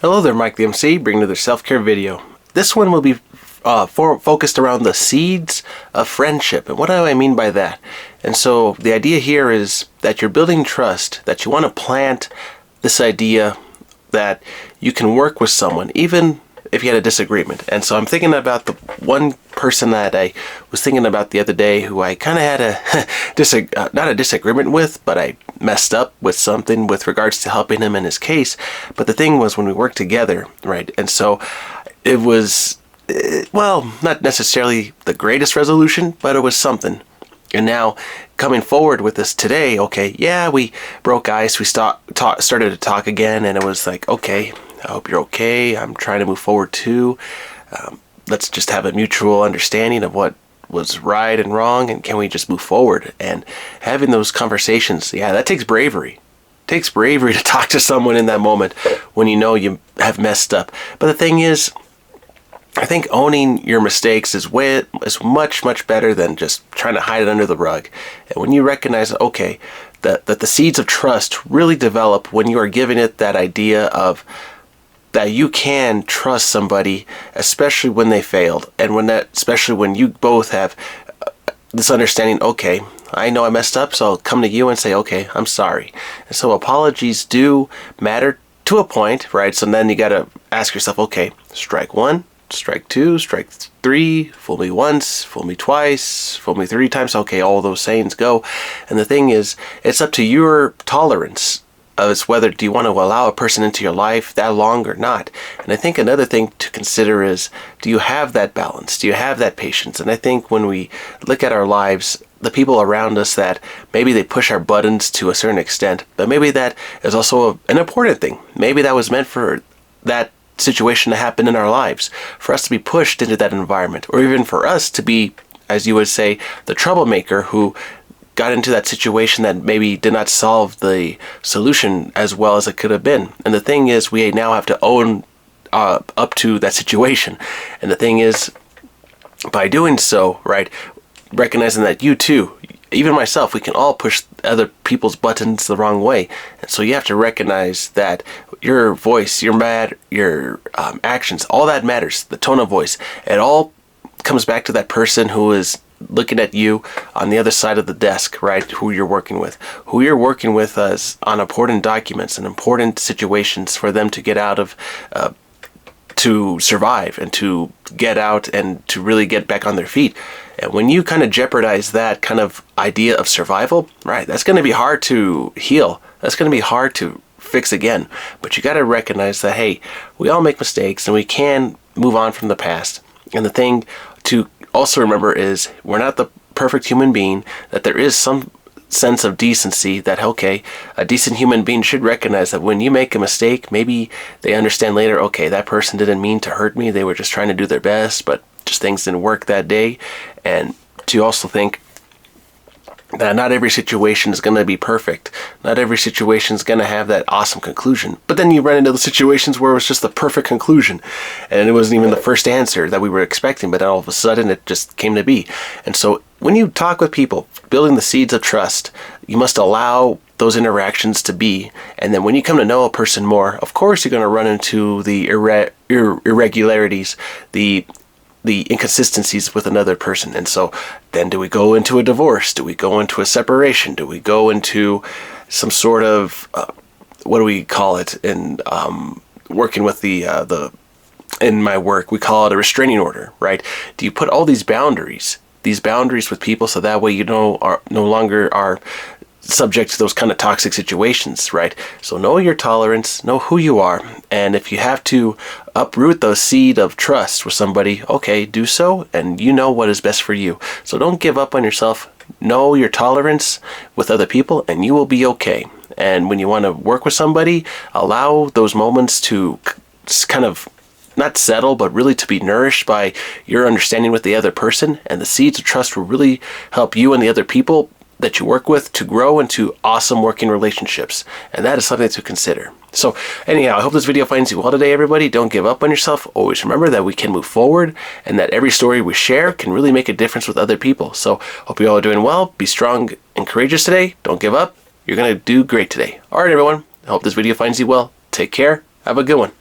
Hello there, Mike the MC, bringing another self-care video. This one will be focused around the seeds of friendship. And what do I mean by that? And so the idea here is that you're building trust, that you want to plant this idea that you can work with someone, even if you had a disagreement. And so I'm thinking about the one person that I was thinking about the other day who I kind of had a not a disagreement with, but I messed up with something with regards to helping him in his case. But the thing was, when we worked together, right? And so it was, well, not necessarily the greatest resolution, but it was something. And now, coming forward with this today, okay, yeah, we broke ice, we started to talk again, and it was like, okay, I hope you're okay, I'm trying to move forward too. Let's just have a mutual understanding of what was right and wrong, and can we just move forward? And having those conversations, yeah, that takes bravery. It takes bravery to talk to someone in that moment when you know you have messed up. But the thing is, I think owning your mistakes is much, much better than just trying to hide it under the rug. And when you recognize, okay, that the seeds of trust really develop when you are giving it that idea of that you can trust somebody, especially when they failed, and especially when you both have this understanding, okay, I know I messed up, so I'll come to you and say, okay, I'm sorry. And so apologies do matter to a point, right? So then you got to ask yourself, okay, strike one, strike two, strike three, fool me once, fool me twice, fool me 3 times. Okay, all those sayings go. And the thing is, it's up to your tolerance as whether do you want to allow a person into your life that long or not. And I think another thing to consider is, do you have that balance? Do you have that patience? And I think when we look at our lives, the people around us that maybe they push our buttons to a certain extent, but maybe that is also an important thing. Maybe that was meant for that situation to happen in our lives, for us to be pushed into that environment, or even for us to be, as you would say, the troublemaker who got into that situation that maybe did not solve the solution as well as it could have been. And the thing is, we now have to own up to that situation. And the thing is, by doing so, right, recognizing that you too, even myself, we can all push other people's buttons the wrong way. And so you have to recognize that your voice, your actions, all that matters. The tone of voice, it all comes back to that person who is looking at you on the other side of the desk, right? Who you're working with is on important documents and important situations for them to get out of, to survive and to get out and to really get back on their feet. And when you kind of jeopardize that kind of idea of survival, right, that's going to be hard to heal. That's going to be hard to fix again. But you got to recognize that, hey, we all make mistakes and we can move on from the past. And the thing to also remember is, we're not the perfect human being, that there is some sense of decency that, okay, a decent human being should recognize that when you make a mistake, maybe they understand later, okay, that person didn't mean to hurt me, they were just trying to do their best, but just things didn't work that day. And to also think that not every situation is going to be perfect. Not every situation is going to have that awesome conclusion. But then you run into the situations where it was just the perfect conclusion, and it wasn't even the first answer that we were expecting, but all of a sudden it just came to be. And so when you talk with people, building the seeds of trust, you must allow those interactions to be. And then when you come to know a person more, of course you're going to run into the irregularities, the inconsistencies with another person. And so then, do we go into a divorce? Do we go into a separation? Do we go into some sort of what do we call it in working with in my work, we call it a restraining order, right? Do you put all these boundaries with people so that way you are no longer are subject to those kind of toxic situations, right? So know your tolerance, know who you are, and if you have to uproot the seed of trust with somebody, okay, do so, and you know what is best for you. So don't give up on yourself. Know your tolerance with other people, and you will be okay. And when you want to work with somebody, allow those moments to kind of not settle, but really to be nourished by your understanding with the other person, and the seeds of trust will really help you and the other people that you work with to grow into awesome working relationships. And that is something to consider. So anyhow, I hope this video finds you well today, everybody. Don't give up on yourself. Always remember that we can move forward and that every story we share can really make a difference with other people. So hope you all are doing well. Be strong and courageous today. Don't give up. You're going to do great today. All right, everyone. I hope this video finds you well. Take care. Have a good one.